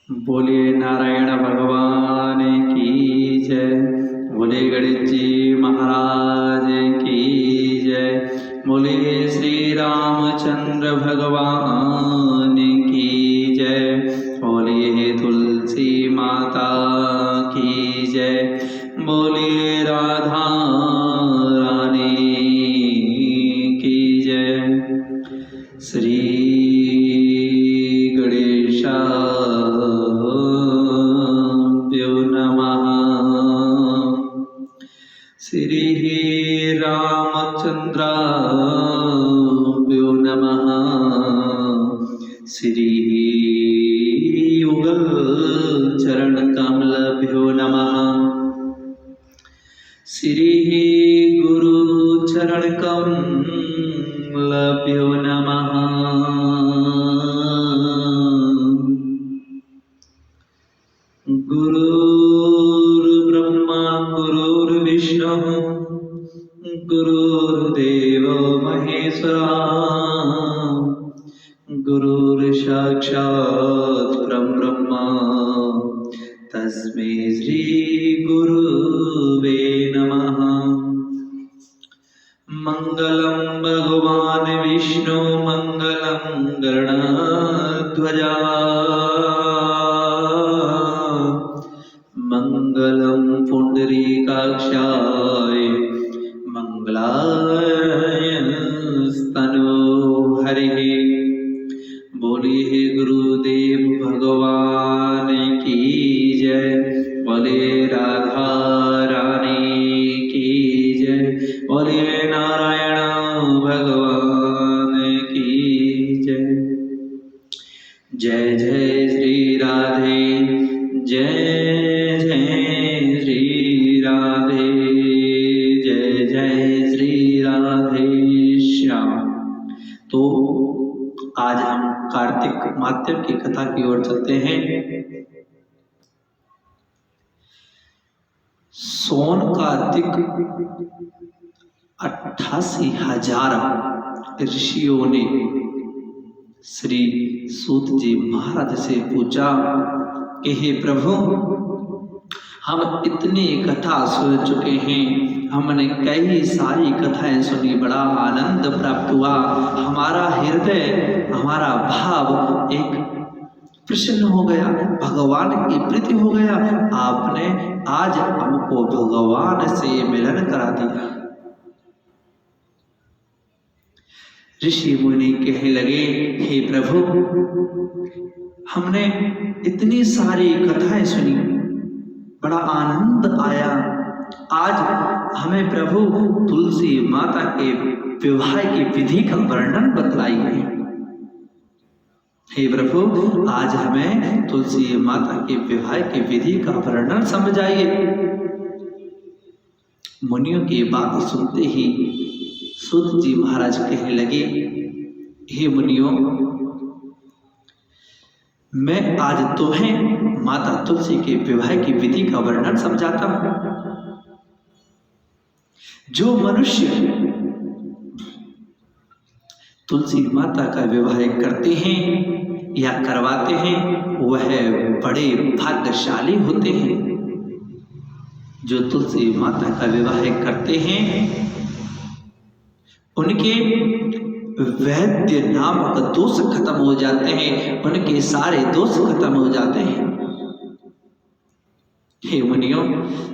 बोलिए नारायण भगवान की जय। बोले गणेश जी महाराज की जय। बोले श्री रामचंद्र भगवान की जय। बोलिए तुलसी माता की जय। बोलिए राधा रानी की जय। श्री श्री रामचंद्राभ्यो नमः। श्री युगल चरण कमलभ्यो नमः। श्री गुरु चरण कमलभ्यो नमः। गुरुर्ब्रह्मा गुरुर्विष्णुः गुरुर्देवो महेश्वरा। गुरुर्साक्षात् परब्रह्म तस्मै श्री गुरुवे नमः। मंगलं भगवान् विष्णु मंगलं गरुड़ध्वजा। मंगलं पुंडरीकाक्षाय मंगलाय स्तनोहरिः। बोलिए गुरुदेव भगवान की जय। बोले राधा रानी की जय। बोलिए नारायण भगवान की जय। जय जय श्री राधे जय जय श्री राधे जय जय श्री राधे श्याम। तो आज हम कार्तिक मात्य की कथा की ओर चलते हैं। सोन कार्तिक 88,000 ऋषियों ने श्री सूत जी महाराज से पूछा कि हे प्रभु, हम इतनी कथा सुन चुके हैं, हमने कई सारी कथाएं सुनी, बड़ा आनंद प्राप्त हुआ, हमारा हृदय हमारा भाव एक प्रसन्न हो गया, भगवान की प्रीति हो गया। आपने आज हमको भगवान से मिलन करा दिया। ऋषि मुनि कहने लगे, हे प्रभु, हमने इतनी सारी कथाएं सुनी, बड़ा आनंद आया, आज हमें प्रभु तुलसी माता के विवाह की विधि का वर्णन बतलाइए। हे प्रभु, आज हमें तुलसी माता के विवाह की विधि का वर्णन समझाइए। मुनियों की बात सुनते ही सूत जी महाराज कहने लगे, हे मुनियों, मैं आज तुम्हें माता तुलसी के विवाह की विधि का वर्णन समझाता हूं। जो मनुष्य तुलसी माता का विवाह करते हैं या करवाते हैं, वह बड़े भाग्यशाली होते हैं। जो तुलसी माता का विवाह करते हैं, उनके वैद्य नामक दोष खत्म हो जाते हैं, उनके सारे दोष खत्म हो जाते हैं। हे मुनियों,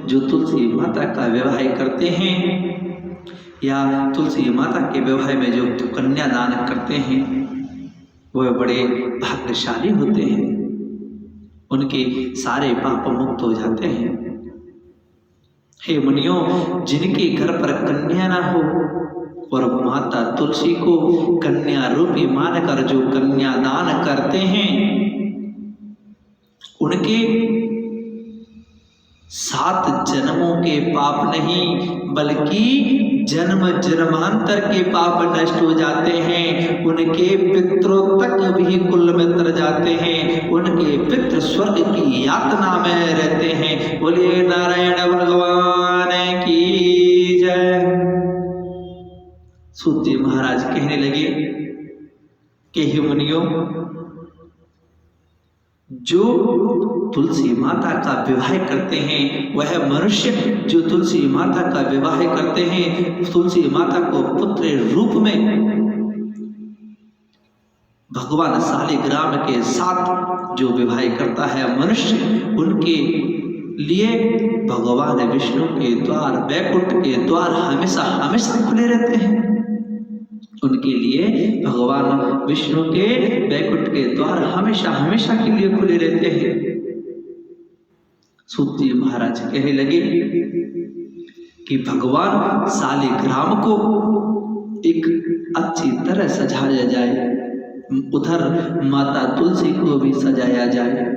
जो तुलसी माता का विवाह करते हैं या तुलसी माता के विवाह में जो कन्यादान करते हैं, वह बड़े भाग्यशाली होते हैं, उनके सारे पाप मुक्त हो जाते हैं। हे मुनियों, जिनके घर पर कन्या ना हो और माता तुलसी को कन्या रूपी मानकर जो कन्यादान करते हैं, उनके 7 जन्मों के पाप नहीं बल्कि जन्म जन्मांतर के पाप नष्ट हो जाते हैं। उनके पितरों तक भी कुल में तर जाते हैं, उनके पितृ स्वर्ग की यातना में रहते हैं। बोलिए नारायण भगवान की जय। सूत जी महाराज कहने लगे कि हे मुनियों, जो तुलसी माता का विवाह करते हैं, वह मनुष्य जो तुलसी माता का विवाह करते हैं, तुलसी माता को पुत्र रूप में भगवान शालिग्राम के साथ जो विवाह करता है मनुष्य, उनके लिए भगवान विष्णु के द्वार, वैकुंठ के द्वार हमेशा हमेशा खुले रहते हैं। उनके लिए भगवान विष्णु के वैकुंठ के द्वार हमेशा हमेशा के लिए खुले रहते हैं। सूत जी महाराज कहने लगे कि भगवान शालिग्राम को एक अच्छी तरह सजाया जाए, उधर माता तुलसी को भी सजाया जाए।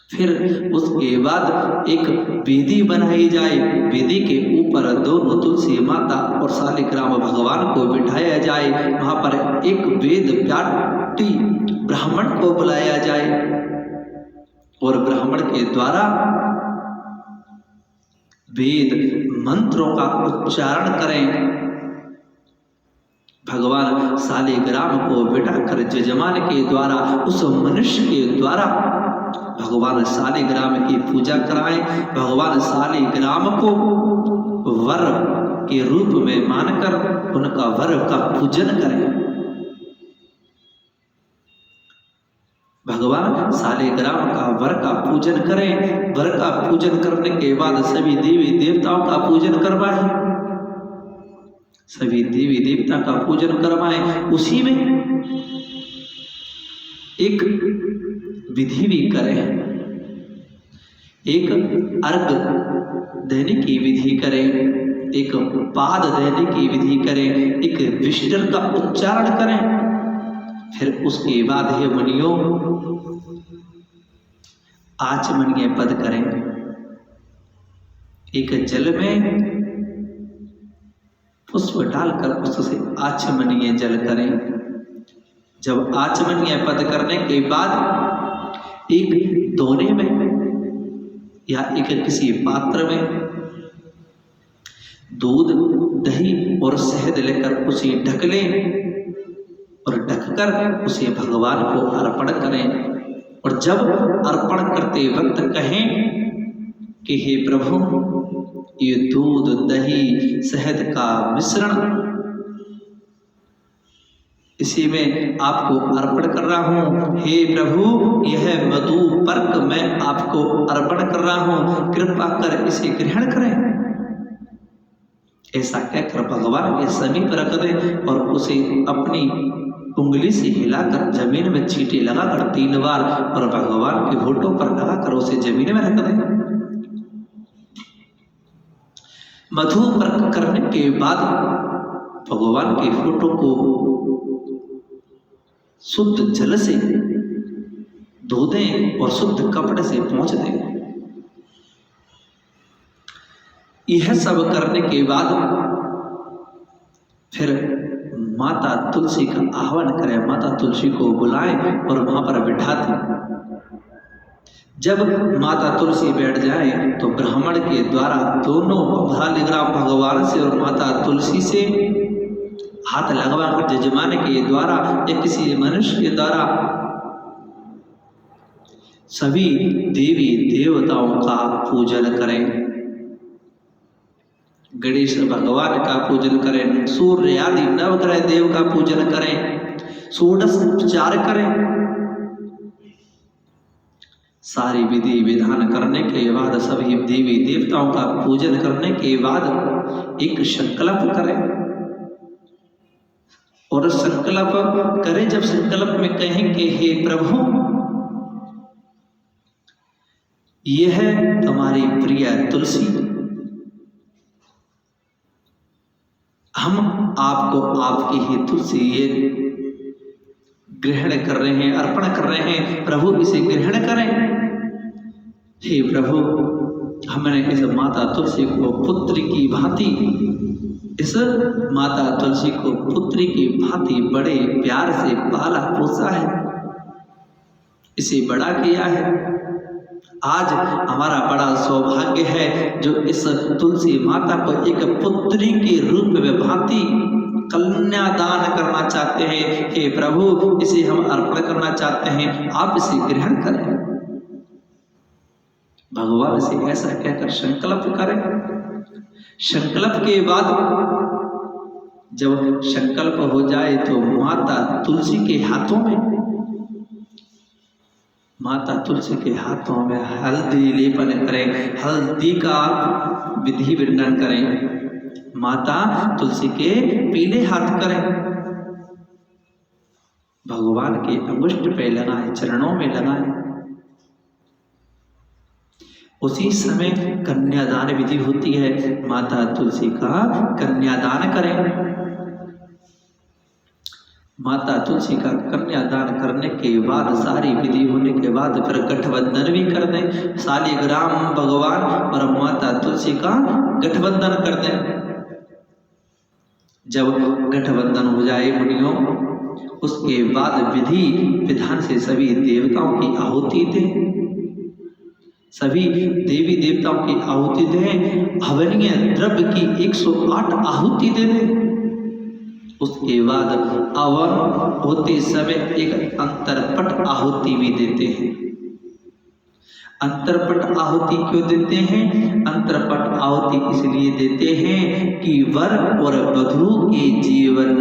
फिर उसके बाद एक वेदी बनाई जाए, वेदी के ऊपर दोनों तुलसी माता और शालिग्राम भगवान को बिठाया जाए। वहां पर एक वेद व्याटी ब्राह्मण को बुलाया जाए और ब्राह्मण के द्वारा वेद मंत्रों का उच्चारण करें। भगवान शालिग्राम को बिठाकर जजमान के द्वारा, उस मनुष्य के द्वारा भगवान शालिग्राम की पूजा कराएं। भगवान शालिग्राम को वर के रूप में मानकर उनका वर का पूजन करें। भगवान शालिग्राम का वर का पूजन करें। वर का पूजन करने के बाद सभी देवी देवताओं का पूजन करवाएं, सभी देवी देवता का पूजन करवाएं। उसी में एक विधि भी करें, एक अर्घ देने की विधि करें, एक पाद देने की विधि करें, एक विष्टर का उच्चारण करें। फिर उसके बाद हे मुनियों आचमनीय पद करें। एक जल में पुष्प डालकर उससे आचमनीय जल करें। जब आचमनीय पद करने के बाद एक दोने में या एक किसी पात्र में दूध, दही और शहद लेकर उसे ढक लें और ढककर उसे भगवान को अर्पण करें। और जब अर्पण करते वक्त कहें कि हे प्रभु, ये दूध, दही, शहद का मिश्रण इसी में आपको अर्पण कर रहा हूँ। हे प्रभु, यह मधु पर्क मैं आपको अर्पण कर रहा हूँ, कृपा कर इसे ग्रहण करें। ऐसा कहकर भगवान के समीप रख दें और उसे अपनी उंगली से हिलाकर जमीन में चींटे लगाकर 3 बार और भगवान के होठों पर लगाकर उसे जमीन में रख दें। मधु पर्क करने के बाद भगवान के फोटो को शुद्ध जल से धो दें और शुद्ध कपड़े से पोंछ दें। यह सब करने के बाद फिर माता तुलसी का आह्वान करें, माता तुलसी को बुलाएं और वहां पर बिठा दें। जब माता तुलसी बैठ जाए तो ब्राह्मण के द्वारा दोनों शालिग्राम भगवान से और माता तुलसी से हाथ लगवाकर जजमान के द्वारा या किसी मनुष्य के द्वारा सभी देवी देवताओं का पूजन करें। गणेश भगवान का पूजन करें, सूर्य आदि नवग्रह देव का पूजन करें, षोडश उपचार करें। सारी विधि विधान करने के बाद, सभी देवी देवताओं का पूजन करने के बाद एक संकल्प करें और संकल्प करें। जब संकल्प में कहें कि हे प्रभु, यह तुम्हारी प्रिय तुलसी, हम आपको आपकी ही तुलसी ये ग्रहण कर रहे हैं, अर्पण कर रहे हैं, प्रभु इसे ग्रहण करें। हे प्रभु, हमने इस माता तुलसी को पुत्री की भांति, इस माता तुलसी को पुत्री की भांति बड़े प्यार से पाला पोसा है, इसे बड़ा किया है। आज हमारा बड़ा सौभाग्य है जो इस तुलसी माता को एक पुत्री के रूप में भांति कन्यादान करना चाहते हैं, हे प्रभु इसे हम अर्पण करना चाहते हैं, आप इसे ग्रहण करें। भगवान से ऐसा कहकर संकल्प करें। संकल्प के बाद जब संकल्प हो जाए तो माता तुलसी के हाथों में हल्दी लेपन करें, हल्दी का विधि वर्णन करें। माता तुलसी के पीले हाथ करें, भगवान के अंगुष्ठ पे लगाएं, चरणों में लगाएं। उसी समय कन्यादान विधि होती है, माता तुलसी का कन्यादान करें। माता तुलसी का कन्यादान करने के बाद, सारी विधि होने के बाद फिर गठबंधन भी कर दें। शालिग्राम भगवान और माता तुलसी का गठबंधन कर दें। जब गठबंधन हो जाए मुनियों, उसके बाद विधि विधान से सभी देवताओं की आहुति दें। सभी देवी देवताओं की आहुति दें। हवनीय द्रव्य की 108 आहुति दे दें। उसके बाद हवन होते समय एक अंतरपट आहुति भी देते हैं। अंतरपट आहुति क्यों देते हैं? अंतरपट आहुति इसलिए देते हैं कि वर और वधू के जीवन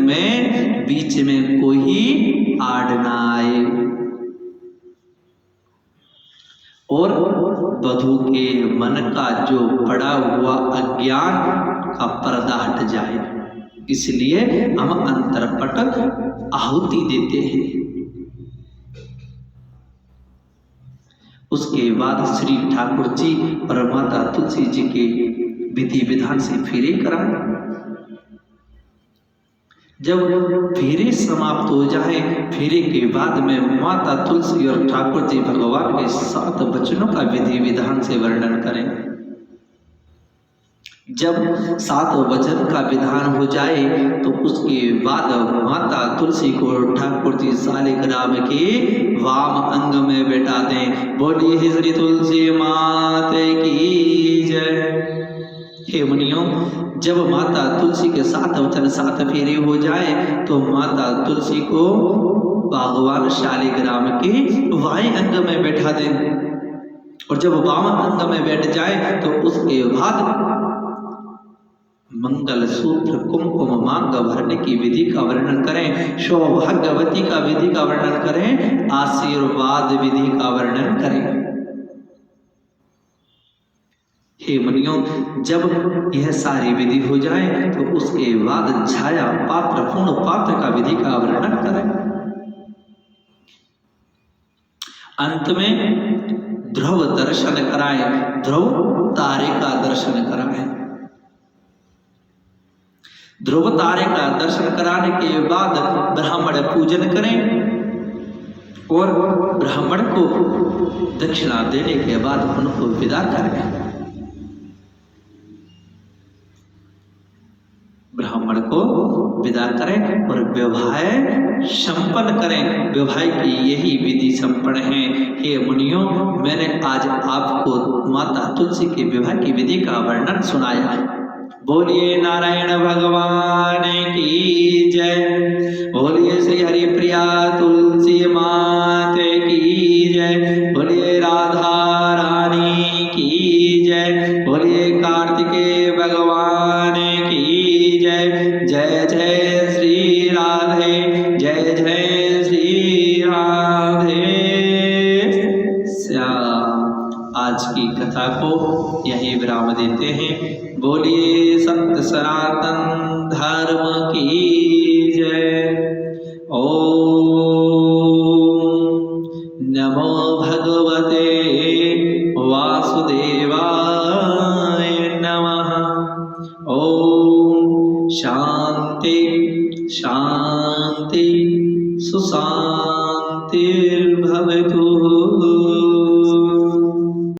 में बीच में कोई आड़ ना आए और वधू के मन का जो पड़ा हुआ अज्ञान का पर्दा हट जाए, इसलिए हम अंतरपट आहुति देते हैं। उसके बाद श्री ठाकुर जी और माता तुलसी जी के विधि विधान से फेरे कराएं। जब फेरे समाप्त हो जाए, फेरे के बाद में माता तुलसी और ठाकुर जी भगवान के 7 वचनों का विधि विधान से वर्णन करें। जब 7 वचन का विधान हो जाए तो उसके बाद माता तुलसी को ठाकुर जी शालिग्राम के वाम अंग में बैठा दें। बोलिए श्री तुलसी माते की जय। हे मुनियों, जब माता तुलसी के 7 वचन 7 फेरे हो जाए तो माता तुलसी को भगवान शालिग्राम के वाई अंग में बैठा दें। और जब वाम अंग में बैठ जाए तो उसके बाद मंगल सूत्र कुमकुम मांग भरने की विधि का वर्णन करें। सौभाग्यवती का विधि का वर्णन करें। आशीर्वाद विधि का वर्णन करें। हे मुनियों, जब यह सारी विधि हो जाए तो उसके बाद छाया पात्र पूर्ण पात्र का विधि का वर्णन करें। अंत में ध्रुव दर्शन कराएं, ध्रुव तारे का दर्शन कराएं। ध्रुव तारे का दर्शन कराने के बाद ब्राह्मण पूजन करें और ब्राह्मण को दक्षिणा देने के बाद उनको विदा करें। ब्राह्मण को विदा करें और विवाह संपन्न करें। विवाह की यही विधि संपन्न है। हे मुनियों, मैंने आज आपको माता तुलसी के विवाह की विधि का वर्णन सुनाया। बोलिए नारायण भगवान की जय। बोलिए श्री हरिप्रिया तुलसी मात की जय। बोलिए राधा रानी की जय। बोलिए कार्तिकेय भगवान की जय। जय जय श्री राधे, जय जय श्री राधे श्याम। आज की कथा को यही विराम देते हैं। बोलिए सत्य सनातन धर्म की जय। ओम नमो भगवते वासुदेवाय नमः। ओम शांति शांति सुशांतिर्भवतु।